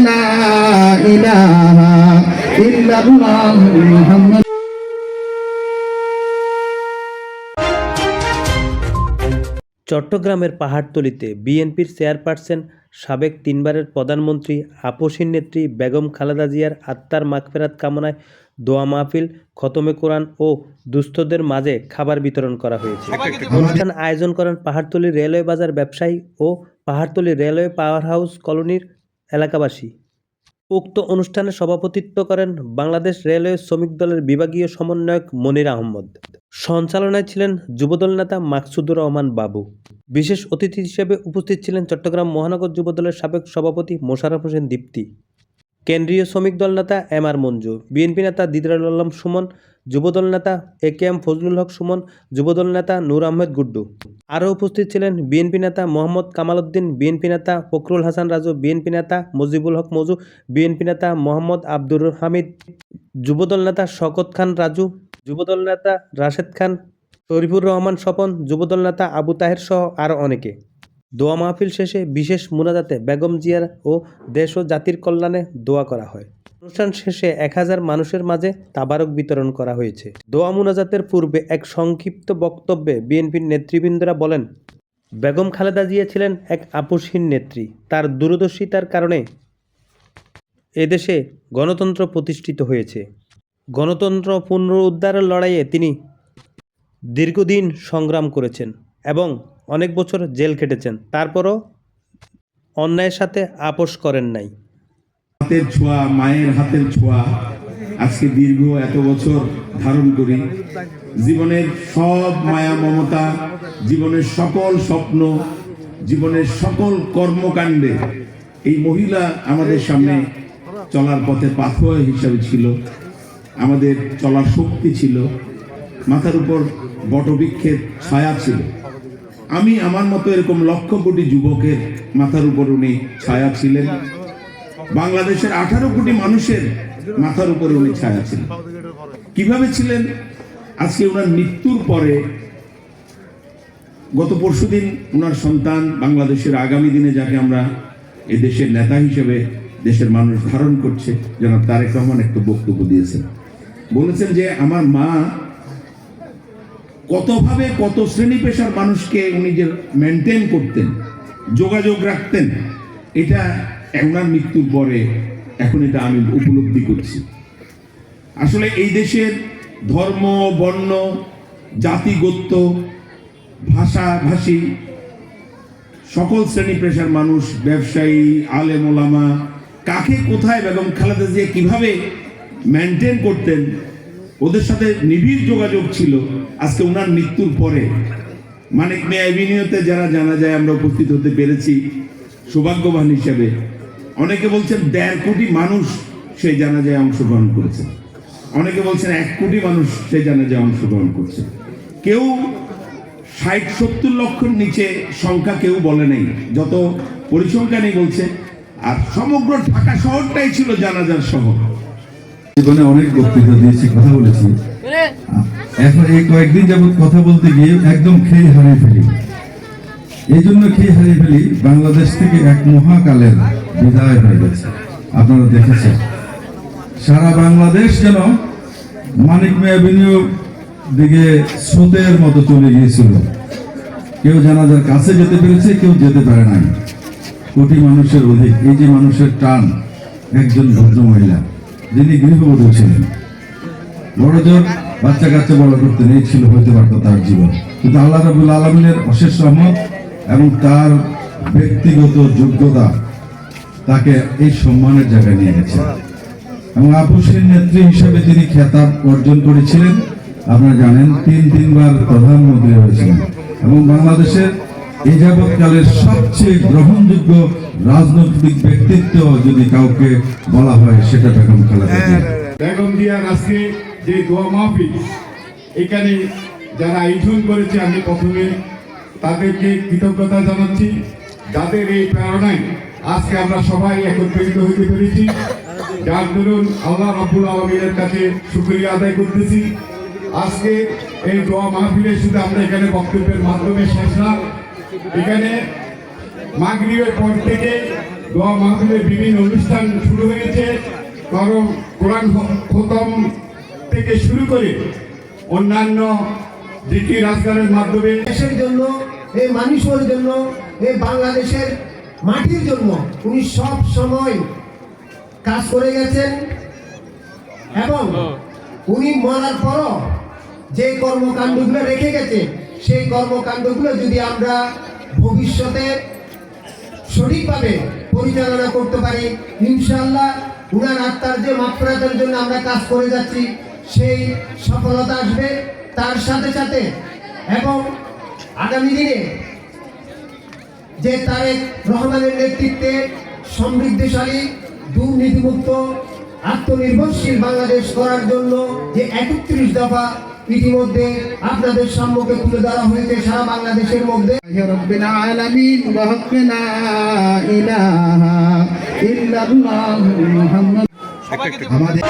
লা ইলাহা ইল্লাল্লাহ মুহাম্মাদ। চট্টগ্রামের পাহাড়তলীতে বিএনপির চেয়ারপারসন সাবেক 3 বারের প্রধানমন্ত্রী আপসীন নেত্রী বেগম খালেদা জিয়ার আত্মার মাগফিরাত কামনায় দোয়া মাহফিল, খতমে কোরআন ও দুস্থদের মাঝে খাবার বিতরণ করা হয়েছে। অনুষ্ঠান আয়োজন করেন পাহাড়তলী রেলওয়ে বাজার ব্যবসায়ী ও পাহাড়তলী রেলওয়ে পাওয়ার হাউস কলোনির এলাকাবাসী। উক্ত অনুষ্ঠানে সভাপতিত্ব করেন বাংলাদেশ রেলওয়ে শ্রমিক দলের বিভাগীয় সমন্বয়ক মনির আহমদ। সঞ্চালনায় ছিলেন যুবদল নেতা মাকসুদুর রহমান বাবু। বিশেষ অতিথি হিসেবে উপস্থিত ছিলেন চট্টগ্রাম মহানগর যুবদলের সাবেক সভাপতি মোশাররফ হোসেন দীপ্তি, কেন্দ্রীয় শ্রমিক দল নেতা এম.আর. মঞ্জু, বিএনপি নেতা দিদারুল আলম সুমন, যুবদল নেতা এ.কে.এম. ফজলুল হক সুমন, যুবদল নেতা নূর আহমেদ গুড্ডু। আরও উপস্থিত ছিলেন বিএনপি নেতা মোহাম্মদ কামাল উদ্দিন, বিএনপি নেতা ফখরুল হাসান রাজু, বিএনপি নেতা মুজিবুল হক মজু, বিএনপি নেতা মোহাম্মদ আব্দুর হামিদ, যুবদল নেতা শওকত খান রাজু, যুবদল নেতা রাশেদ খান, শরীফুর রহমান স্বপন, যুবদল নেতা আবু তাহের সহ আরও অনেকে। দোয়া মাহফিল শেষে বিশেষ মুনাজাতে বেগম জিয়ার ও দেশ ও জাতির কল্যাণে দোয়া করা হয়। অনুষ্ঠান শেষে 1000 মানুষের মাঝে তাবারক বিতরণ করা হয়েছে। দোয়া মুনাজাতের পূর্বে এক সংক্ষিপ্ত বক্তব্যে বিএনপির নেতৃবৃন্দরা বলেন, বেগম খালেদা জিয়া ছিলেন এক আপসহীন নেত্রী। তার দূরদর্শিতার কারণে এদেশে গণতন্ত্র প্রতিষ্ঠিত হয়েছে। গণতন্ত্র পুনরুদ্ধারের লড়াইয়ে তিনি দীর্ঘদিন সংগ্রাম করেছেন এবং অনেক বছর জেল খেটেছেন। তারপরও অন্যায়ের সাথে আপোষ করেন নাই। হাতের ছোঁয়া, মায়ের হাতের ছোঁয়া আজকে দীর্ঘ এত বছর ধারণ করি। জীবনের সব মায়া মমতা, জীবনের সকল স্বপ্ন, জীবনের সকল কর্মকাণ্ডে এই মহিলা আমাদের সামনে চলার পথে পাথর হিসাবে ছিল, আমাদের চলার শক্তি ছিল, মাথার উপর বটবৃক্ষের ছায়া ছিল। আমি আমার মতো এরকম লক্ষ কোটি যুবকের মাথার উপর উনি ছায়া ছিলেন। বাংলাদেশের 18 কোটি মানুষের মাথার উপরে উনি ছায়া ছিলেন। কিভাবে ছিলেন? আজকে ওনার মৃত্যুর পরে গত পরশুদিন ওনার সন্তান, বাংলাদেশের আগামী দিনে যাকে আমরা এই দেশের নেতা হিসেবে দেশের মানুষ ধারণ করছে, জনাব তারেক রহমান একটা বক্তব্য দিয়েছেন। বলেছেন যে আমার মা কতভাবে কত শ্রেণী পেশার মানুষকে উনি যে মেনটেন করতেন, যোগাযোগ রাখতেন, এটা ওনার মৃত্যুর পরে এখন এটা আমি উপলব্ধি করছি। আসলে এই দেশের ধর্ম, বর্ণ, জাতি, গোত্র, ভাষা ভাষী সকল শ্রেণী পেশার মানুষ, ব্যবসায়ী, আলেম ওলামা, কাকে কোথায় বেগম খালেদা জিয়া কিভাবে মেনটেন করতেন, ওদের সাথে নিবিড় যোগাযোগ ছিল। আজকে ওনার মৃত্যুর পরে মানিক মিয়া এভিনিউতে যারা জানা যায় আমরা উপস্থিত হতে পেরেছি সৌভাগ্যবান হিসেবে। অনেকে বলছেন 1.5 কোটি মানুষ সেই জানাজায় অংশগ্রহণ করেছে, অনেকে বলছেন 1 কোটি মানুষ সেই জানাজায় অংশগ্রহণ করছে। কেউ 60-70 লক্ষের নিচে সংখ্যা কেউ বলে নাই, যত পরিসংখ্যানই বলছে। আর সমগ্র ঢাকা শহরটাই ছিল জানাজার শহর। জীবনে অনেক বক্তৃতা দিয়েছি, কথা বলেছি। এখন এই কয়েকদিন যাবত কথা বলতে গিয়ে একদম খেয়ে হারিয়ে ফেলি। এই জন্য খেয়ে হারিয়ে ফেলি, বাংলাদেশ থেকে এক মহাকালের বিদায় হয়ে গেছে। আপনারা দেখেছেন সারা বাংলাদেশ যেন মানিক মিয়া এভিনিউ দিকে স্রোতের মতো চলে গিয়েছিল। কেউ জানাজার কাছে যেতে পেরেছে, কেউ যেতে পারে নাই। কোটি মানুষের অধিক এই যে মানুষের টান, একজন ভদ্রমহিলা যিনি গৃহবধূ ছিলেন, বড় জোর বাচ্চা কাচ্চা বড় করতেন, এই ছিল হতে পারত তার জীবন। কিন্তু আল্লাহ রাব্বুল আলামিনের অশেষ রহমত এবং তার ব্যক্তিগত যোগ্যতা তাকে এই সম্মানের জায়গায় নিয়ে গেছে। এবং আপসীন নেত্রী হিসেবে তিনি খেতাব অর্জন করেছিলেন। আপনারা জানেন 3 বার প্রধানমন্ত্রী হয়েছিলেন এবং বাংলাদেশের এই যাবৎকালের সবচেয়ে গ্রহণযোগ্য রাজনৈতিক ব্যক্তিত্ব যদি কাউকে বলা হয় সেটা বেগম খালেদা জিয়া। বেগম জিয়ার আজকে যে দোয়া মাহফিল এখানে যারা আয়োজন করেছে, আমি প্রথমে তাদেরকে কৃতজ্ঞতা জানাচ্ছি, যাদের এই প্রেরণায় আজকে আমরা সবাই একত্রিত হতে পেরেছি। যার দরুন আল্লাহ রাব্বুল আলামিনের কাছে শুকরিয়া আদায় করতেছি। আজকে এই দোয়া মাহফিলে শুধু আমরা এখানে বক্তব্যের মাধ্যমে শেষ না, এখানে মাগরিবের পর থেকে দোয়া মাহফিলের বিভিন্ন অনুষ্ঠান শুরু হয়েছে, কারণ কোরআন খতম থেকে শুরু করে অন্যান্য জিকির আজকারের মাধ্যমে দেশের জন্য, এই মানুষের জন্য, এই বাংলাদেশের মাটির জন্য উনি সব সময় কাজ করে গেছেন এবং উনি মরার পরও যে কর্মকাণ্ডগুলো রেখে গেছে সেই কর্মকাণ্ডগুলো যদি আমরা ভবিষ্যতে সঠিকভাবে পরিচালনা করতে পারি, ইনশাআল্লাহ উনার আত্মার যে মাগফিরাতের জন্য আমরা কাজ করে যাচ্ছি সেই সফলতা আসবে। তার সাথে সাথে এবং আগামী দিনে যে তারেক রহমানের নেতৃত্বে সমৃদ্ধশালী, দুর্নীতিমুক্ত, আত্মনির্ভরশীল বাংলাদেশ করার জন্য যে 31 দফা ইতিমধ্যে আপনাদের সম্মুখে তুলে ধরা হয়েছে সারা বাংলাদেশের মধ্যে। রব্বিল আলামিন ওয়া হক লা ইলাহা ইল্লাল্লাহু মুহাম্মাদ। আমাদের